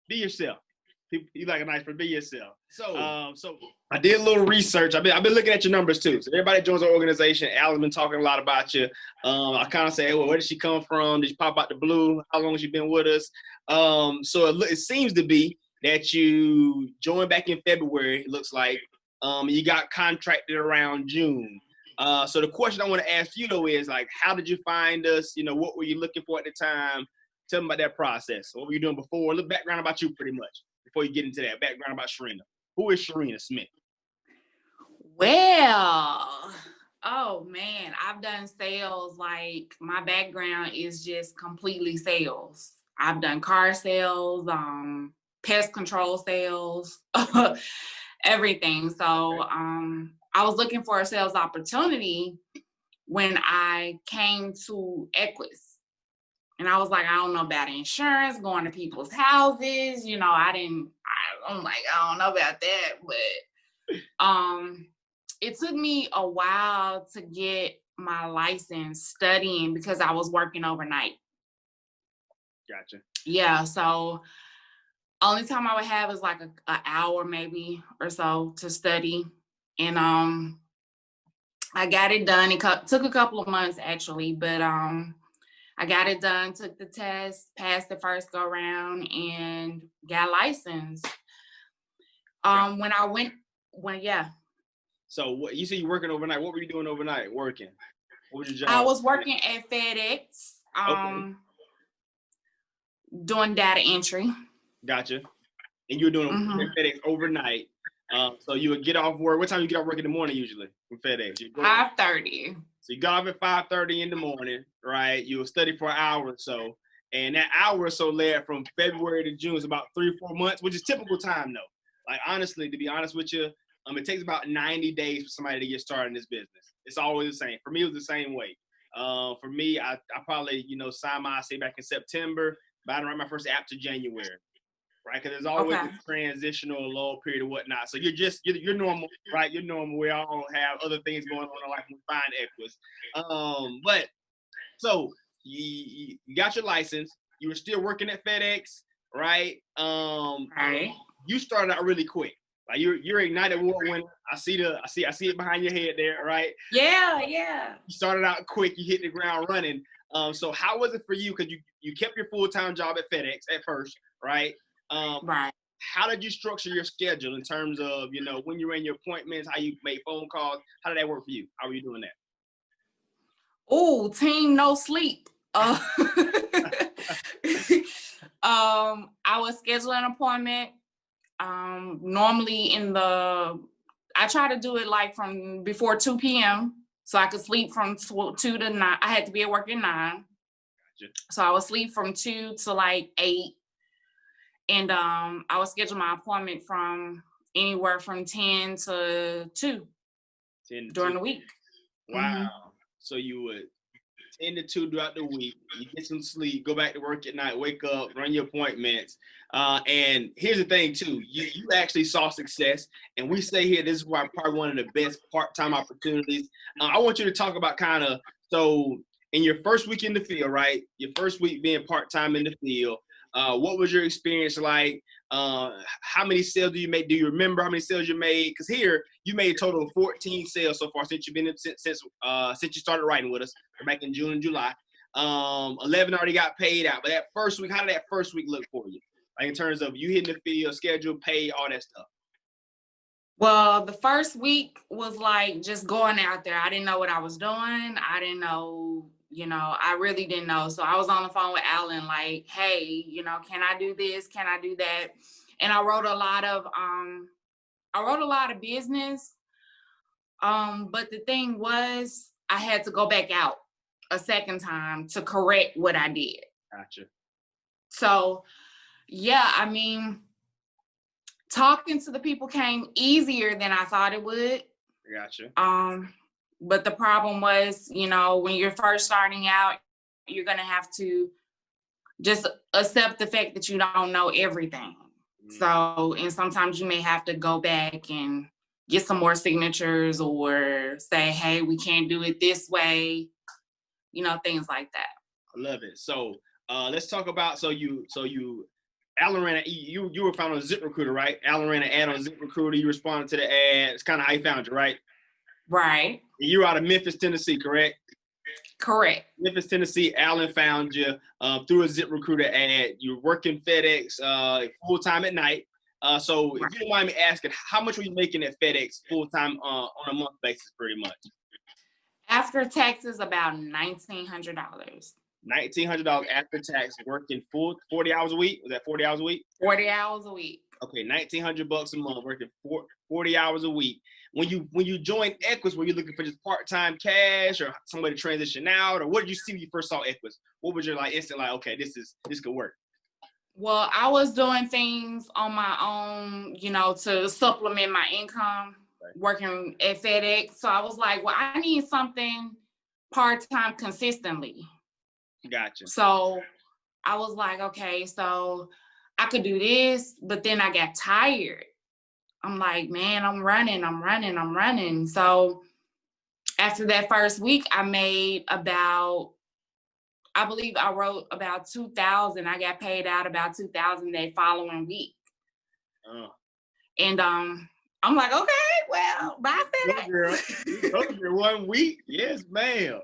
Be yourself. You like a nice friend. Be yourself. So I did a little research. I've been looking at your numbers too. So everybody joins our organization. Alan's been talking a lot about you. I kind of say, well, where did she come from? Did she pop out the blue? How long has she been with us? So it seems to be that you joined back in February. It looks like you got contracted around June. So the question I want to ask you though is like, how did you find us? You know, what were you looking for at the time? Tell me about that process. What were you doing before? A little background about you, pretty much, before you get into that. Background about Sharina. Who is Sharina Smith? Well, oh man, I've done sales. Like my background is just completely sales. I've done car sales, pest control sales, everything. So I was looking for a sales opportunity when I came to Equus. And I was like, I don't know about insurance, going to people's houses. You know, I'm like, I don't know about that. But it took me a while to get my license studying because I was working overnight. Gotcha. Yeah, so only time I would have is like an hour maybe or so to study. And I got it done. It took a couple of months actually, but I got it done, took the test, passed the first go round, and got licensed. Yeah. So what you said you're working overnight. What were you doing overnight? Working. What was your job? I was working at FedEx, doing data entry. Gotcha. And you were doing FedEx overnight. So you would get off work. What time you get off work in the morning usually from FedEx? 5:30. So you got off at 5:30 in the morning, right? You will study for an hour or so. And that hour or so led from February to June is about 3 or 4 months, which is typical time though. Like honestly, to be honest with you, it takes about 90 days for somebody to get started in this business. It's always the same. For me, it was the same way. For me, I probably, signed my say back in September, but I didn't write my first app to January. Right, because there's always a transitional lull period or whatnot. So you're normal, right? You're normal. We all have other things going on in life when we find Equus. But so you got your license. You were still working at FedEx, right? Right. You started out really quick. Like you're Ignited Award winner. I see it behind your head there, right? Yeah. You started out quick. You hit the ground running. So how was it for you? Because you kept your full-time job at FedEx at first, right? Right. How did you structure your schedule in terms of, when you ran your appointments, how you made phone calls? How did that work for you? How were you doing that? Oh, team no sleep. I would schedule an appointment. Normally I try to do it like from before 2 p.m. so I could sleep from 2 to 9. I had to be at work at 9. Gotcha. So I would sleep from 2 to like 8. And I would schedule my appointment from anywhere from 10 to 2 during the week. Wow. Mm-hmm. So you would 10 to 2 throughout the week. You get some sleep, go back to work at night, wake up, run your appointments. And here's the thing too, you actually saw success. And we say here, this is probably one of the best part-time opportunities. I want you to talk about so in your first week in the field, right? Your first week being part-time in the field, what was your experience like? How many sales do you make? Do you remember how many sales you made? Because here you made a total of 14 sales so far since you've been since you started writing with us back in June and July. 11 already got paid out. But that first week, how did that first week look for you? Like in terms of you hitting the field, schedule, pay, all that stuff. Well, the first week was like just going out there. I didn't know what I was doing. I didn't know. I really didn't know. So I was on the phone with Alan like, hey, can I do this? Can I do that? And I wrote a lot of business. But the thing was, I had to go back out a second time to correct what I did. Gotcha. So, yeah, I mean, talking to the people came easier than I thought it would. Gotcha. But the problem was, when you're first starting out, you're going to have to just accept the fact that you don't know everything. So, and sometimes you may have to go back and get some more signatures or say, hey, we can't do it this way, things like that. I love it. So let's talk about, so you Alan ran you were found on ZipRecruiter, right? Alan ran an ad on ZipRecruiter. You responded to the ad. It's kind of how he found you, right? Right. And you were out of Memphis, Tennessee, correct? Correct. Memphis, Tennessee. Alan found you through a ZipRecruiter ad. You're working FedEx full time at night. So if you don't mind me asking, how much were you making at FedEx full time on a month basis, pretty much? After taxes, about $1,900. $1,900 after tax, working full 40 hours a week. Was that 40 hours a week? 40 hours a week. Okay, $1,900 a month, working 40 hours a week. When you joined Equus, were you looking for just part-time cash or somebody to transition out, or what did you see when you first saw Equus? What was your instant okay, this could work? Well, I was doing things on my own, to supplement my income, working at FedEx. So I was like, well, I need something part-time consistently. Gotcha. So I was like, okay, so I could do this, but then I got tired. I'm like, man, I'm running. So after that first week, I made I believe I wrote about 2,000. I got paid out about 2,000 that following week. And I'm like, okay, well, bye FedEx. You told me 1 week. Yes, ma'am.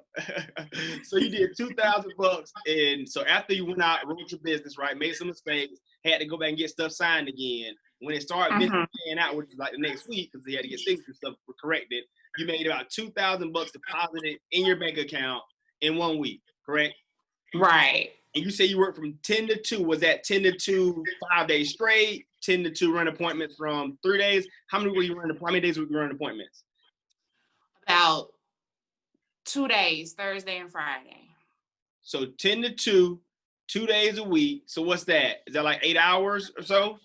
So you did $2,000, and so after you went out, wrote your business, right? Made some mistakes, had to go back and get stuff signed again. When it started paying out, which was like the next week, because they had to get things and stuff corrected, you made about $2,000 deposited in your bank account in 1 week, correct? Right. And you say you worked from 10 to 2. Was that 10 to 2 5 days straight? 10 to 2 run appointments from 3 days? How many days were you running appointments? About 2 days, Thursday and Friday. So 10 to 2, 2 days a week. So what's that? Is that like 8 hours or so?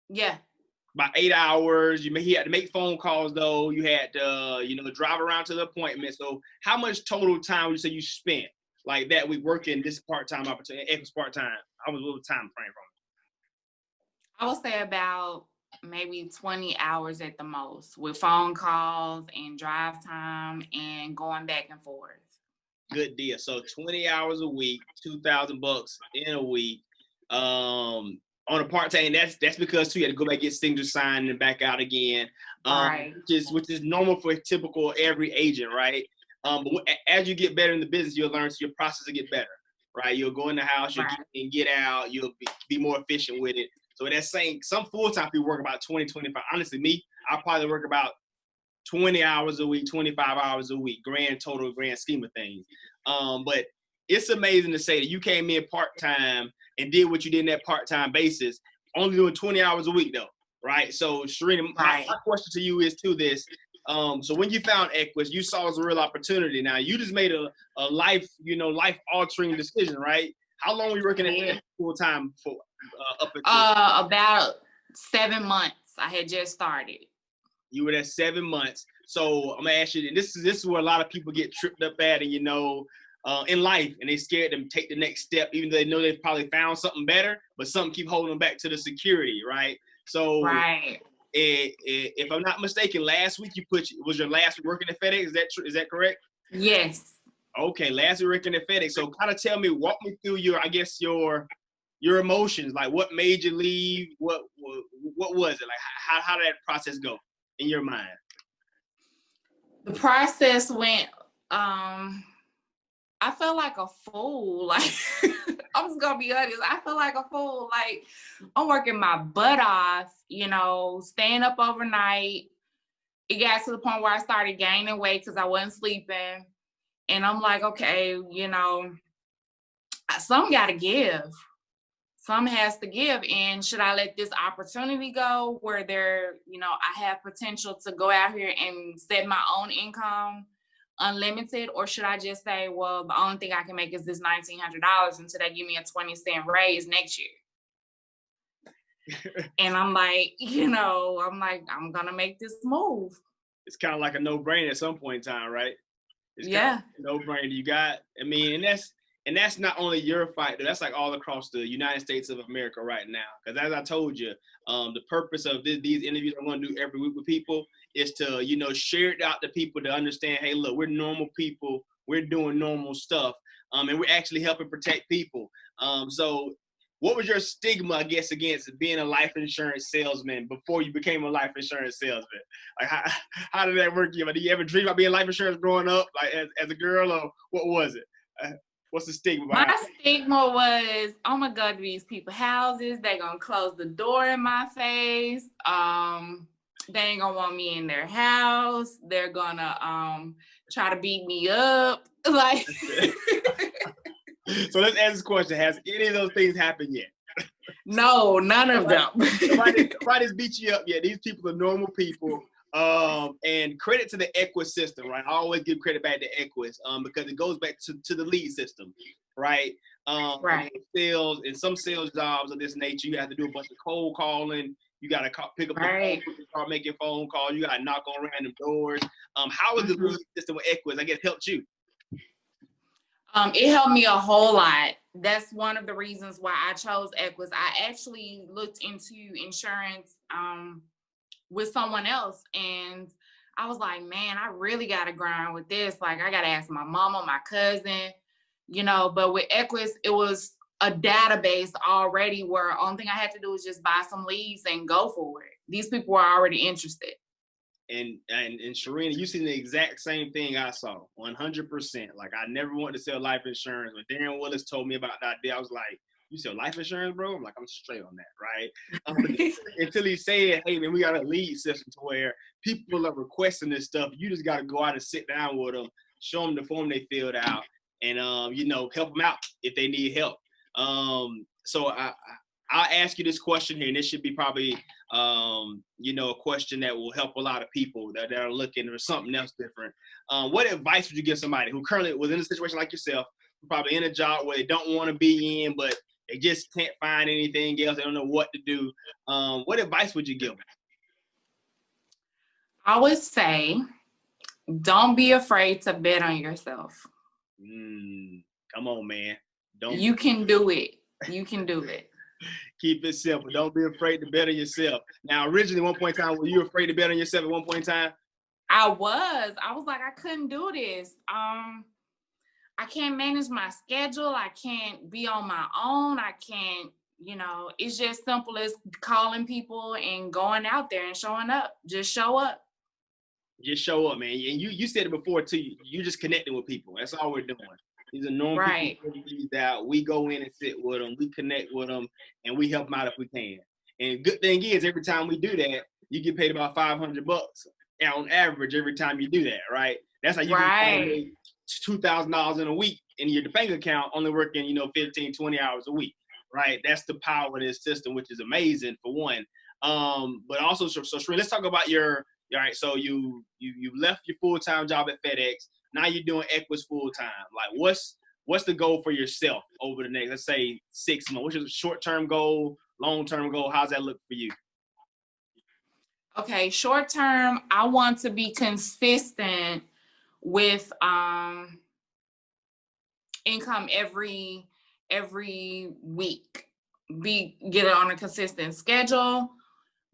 Yeah. About 8 hours. He had to make phone calls though. You had to, drive around to the appointment. So how much total time would you say you spent like that week working this part-time opportunity, Equus part-time? What was the time frame from? I would say about maybe 20 hours at the most, with phone calls and drive time and going back and forth. Good deal. So 20 hours a week, $2,000 in a week. On a part-time, that's because too, you had to go back and get signatures signed and back out again. Right. Which is normal for typical every agent, right? But as you get better in the business, you'll learn, so your process will get better, right? You'll go in the house, you'll get out, you'll be more efficient with it. So that's saying some full-time people work about 20, 25. Honestly, me, I probably work about 20 hours a week, 25 hours a week, grand scheme of things. But it's amazing to say that you came in part-time and did what you did in that part-time basis, only doing 20 hours a week though, right? So Sharina, my question to you is to this. So when you found Equus, you saw it as a real opportunity. Now you just made a life-altering decision, right? How long were you working at full-time for? Up until about 7 months. I had just started. You were there 7 months. So I'm gonna ask you, and this is where a lot of people get tripped up at, and in life, and they scared them to take the next step, even though they know they've probably found something better, but something keep holding them back to the security, right? So, if I'm not mistaken, last week was your last week working at FedEx. Is that correct? Yes. Okay, last week working at FedEx. So, kind of walk me through your emotions. Like, what made you leave? What was it? Like, how did that process go in your mind? The process went. I felt like a fool. Like, I'm just gonna be honest. I feel like a fool. Like, I'm working my butt off, staying up overnight. It got to the point where I started gaining weight because I wasn't sleeping. And I'm like, okay, some gotta give. Some has to give. And should I let this opportunity go where I have potential to go out here and set my own income unlimited, or should I just say, well, the only thing I can make is this $1,900 until they give me a 20-cent raise next year? And I'm like, I'm gonna make this move. It's kind of like a no-brainer at some point in time, right? It's yeah, no-brainer. You got, and that's not only your fight, that's like all across the United States of America right now. Because as I told you, the purpose of these interviews I'm going to do every week with people is to, share it out to people to understand, hey, look, we're normal people. We're doing normal stuff. And we're actually helping protect people. So what was your stigma, I guess, against being a life insurance salesman before you became a life insurance salesman? Like, how did that work? Did you ever dream about being life insurance growing up, like as a girl, or what was it? What's the stigma behind My it? stigma was, oh my God, these people houses, they gonna close the door in my face. They ain't gonna want me in their house. They're gonna try to beat me up. Like So let's ask this question. Has any of those things happened yet? no, none of them. Nobody's beat you up yet. These people are normal people. And credit to the Equus system, right? I always give credit back to Equus because it goes back to the lead system, right? Right. Sales and some sales jobs of this nature, you have to do a bunch of cold calling. You got to pick up the Right. phone, start making phone calls. You got to knock on random doors. How is the lead system with Equus? I guess helped you. It helped me a whole lot. That's one of the reasons why I chose Equus. I actually looked into insurance with someone else, and I was like, man, I really got to grind with this. Like, I got to ask my mama, my cousin, you know. But with Equus, it was a database already where only thing I had to do was just buy some leads and go for it. These people were already interested. And Sharina, you seen the exact same thing I saw, 100%. Like, I never wanted to sell life insurance. When Darren Willis told me about that idea, I was like, you sell life insurance, bro? I'm like, I'm straight on that, right? Until he said, hey, man, we got a lead system to where people are requesting this stuff. You just got to go out and sit down with them, show them the form they filled out, and, help them out if they need help. So I'll ask you this question here, and this should be probably, a question that will help a lot of people that are looking for something else different. What advice would you give somebody who currently was in a situation like yourself, probably in a job where they don't want to be in, but they just can't find anything else, they don't know what to do? What advice would you give them? I would say, don't be afraid to bet on yourself. Come on, man. You can do it. You can do it. Keep it simple. Don't be afraid to bet on yourself. Now, originally, one point in time, were you afraid to bet on yourself at one point in time? I was like, I couldn't do this. I can't manage my schedule. I can't be on my own. I can't, it's just simple as calling people and going out there and showing up. Just show up. Just show up, man. And you said it before, too. You just connecting with people. That's all we're doing. These are normal people that we go in and sit with them, we connect with them, and we help them out if we can. And good thing is, every time we do that, you get paid about $500 on average every time you do that, right? That's how you can make $2,000 in a week in your bank account, only working, 15, 20 hours a week, right? That's the power of this system, which is amazing for one. But also, so Sharina, let's talk about all right, so you left your full-time job at FedEx. Now you're doing Equus full-time. Like, what's the goal for yourself over the next, let's say, 6 months? What's your short-term goal, long-term goal? How's that look for you? Okay, short-term, I want to be consistent with income every week. Get it on a consistent schedule.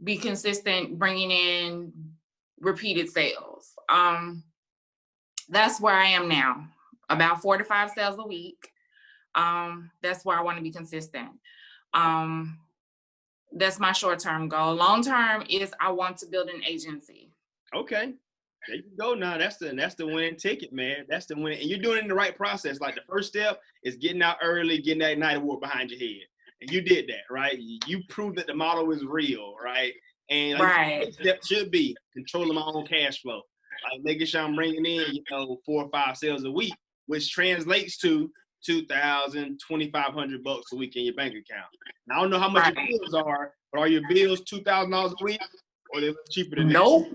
Be consistent bringing in repeated sales. That's where I am now, about 4 to 5 sales a week. That's where I want to be consistent. That's my short-term goal. Long-term is I want to build an agency. Okay, there you go. Now that's the winning ticket, man. That's the winning, and you're doing it in the right process. Like, the first step is getting out early, getting that night award behind your head, and you did that, right? You proved that the model is real, right? And the next step should be controlling my own cash flow, like making sure I'm bringing in, 4 or 5 sales a week, which translates to $2,000, $2,500 a week in your bank account. Now, I don't know how much your bills are, but are your bills $2,000 a week, or they're cheaper than that? Nope,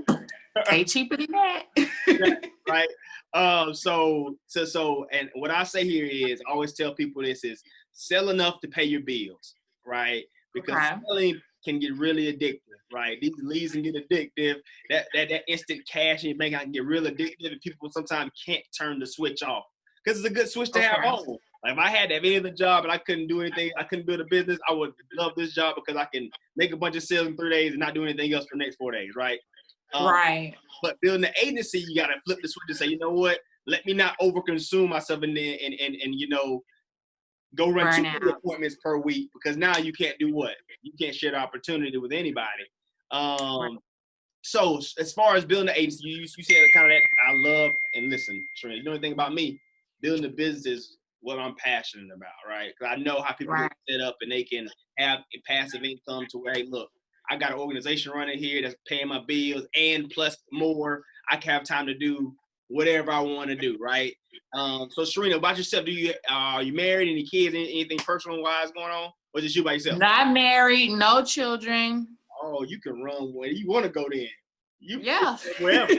they cheaper than that. Right. So, and what I say here is, I always tell people this is sell enough to pay your bills, right? Because selling can get really addictive, right? These leads can get addictive. That instant cash in your bank account can get real addictive, and people sometimes can't turn the switch off. Because it's a good switch to have on. Like, if I had to have any other job and I couldn't do anything, I couldn't build a business, I would love this job because I can make a bunch of sales in 3 days and not do anything else for the next 4 days, right? But building an agency, you got to flip the switch and say, you know what? Let me not overconsume myself and Go run Burn 2 out. appointments per week because now you can't do what? You can't share the opportunity with anybody. Right. So as far as building the agency, you said kind of that I love, and listen, Sharina, you know anything about me? Building a business is what I'm passionate about, right? Because I know how people Right. get set up and they can have a passive income to where, hey, look, I got an organization running here that's paying my bills and plus more. I can have time to do whatever I want to do, right? So Sharina, about yourself, are you married? Any kids? Anything personal wise going on, or just you by yourself? Not married, no children. Oh, you can run where you want to go then. You Yeah. wherever.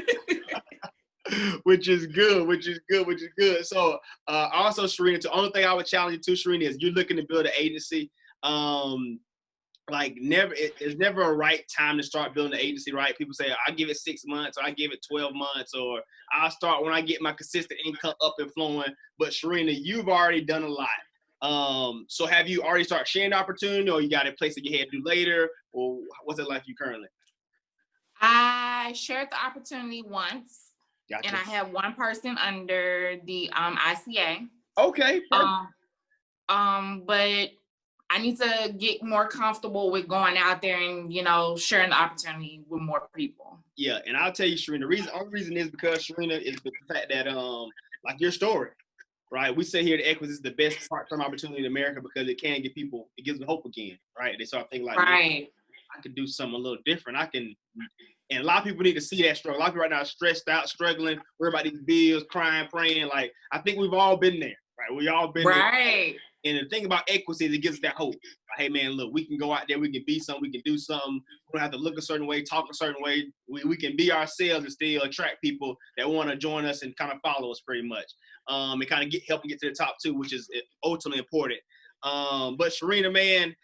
Which is good. So also, Sharina, the only thing I would challenge you to, Sharina, is you're looking to build an agency. Like there's never a right time to start building an agency, right? People say, I give it 6 months, or I give it 12 months, or I'll start when I get my consistent income up and flowing. But Sharina, you've already done a lot. So have you already started sharing the opportunity, or you got a place that you had to do later, or what's it like for you currently? I shared the opportunity once. Gotcha. And I have one person under the ICA. Okay. But I need to get more comfortable with going out there and, sharing the opportunity with more people. Yeah, and I'll tell you, Sharina, the only reason is because, Sharina, is the fact that like your story, right? We say here that Equus is the best part-time opportunity in America because it gives them hope again, right? They start thinking like, right. I could do something a little different. And a lot of people need to see that struggle. A lot of people right now are stressed out, struggling, worried about these bills, crying, praying. Like, I think we've all been there, right? We all been there. And the thing about Equus is it gives us that hope. Like, hey, man, look, we can go out there, we can be something, we can do something. We don't have to look a certain way, talk a certain way. We can be ourselves and still attract people that want to join us and kind of follow us pretty much. And kind of help them get to the top too, which is ultimately important. But Sharina, man,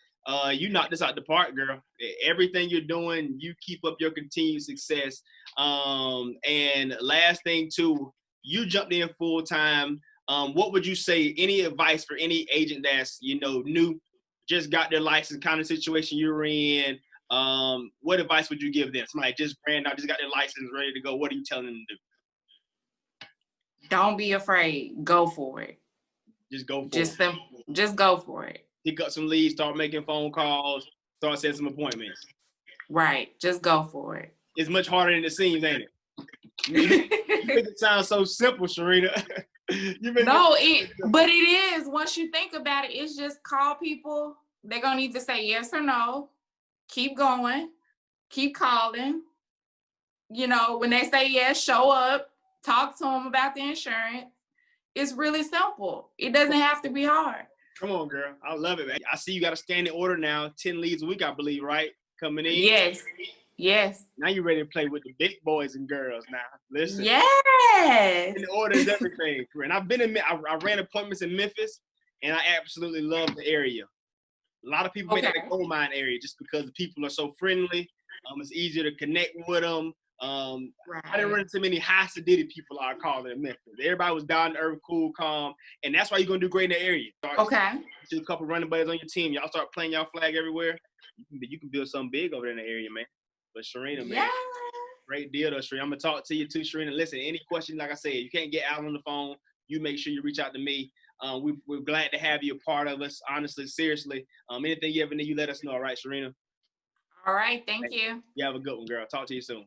you knocked this out the park, girl. Everything you're doing, you keep up your continued success. And last thing too, you jumped in full time. What would you say? Any advice for any agent that's new, just got their license, kind of situation you're in? What advice would you give them? Somebody just brand out, just got their license, ready to go. What are you telling them to do? Don't be afraid. Go for it. Just go for it. Just go for it. Pick up some leads, start making phone calls, start setting some appointments. Right. Just go for it. It's much harder than it seems, ain't it? You make it sound so simple, Sharina. But it is. Once you think about it, it's just call people. They're going to either say yes or no. Keep going. Keep calling. When they say yes, show up. Talk to them about the insurance. It's really simple. It doesn't have to be hard. Come on, girl. I love it, man. I see you got a standing order now, 10 leads a week, I believe, right? Coming in. Yes. Now you're ready to play with the big boys and girls now. Listen. Yes. And the order is everything. And I've been I ran appointments in Memphis, and I absolutely love the area. A lot of people make that the gold mine area just because the people are so friendly. It's easier to connect with them. Right. I didn't run into many high sedity people I call it in Memphis. Everybody was down to earth, cool, calm, and that's why you're gonna do great in the area. Just a couple running buddies on your team. Y'all start playing y'all flag everywhere. You can build something big over there in the area, man. But Sharina, man, great deal though, Sharina. I'm gonna talk to you too, Sharina. Listen, any questions, like I said, you can't get out on the phone. You make sure you reach out to me. We're glad to have you a part of us. Honestly, seriously. Anything you ever need, you let us know. All right, Sharina. All right, thank you. You have a good one, girl. Talk to you soon.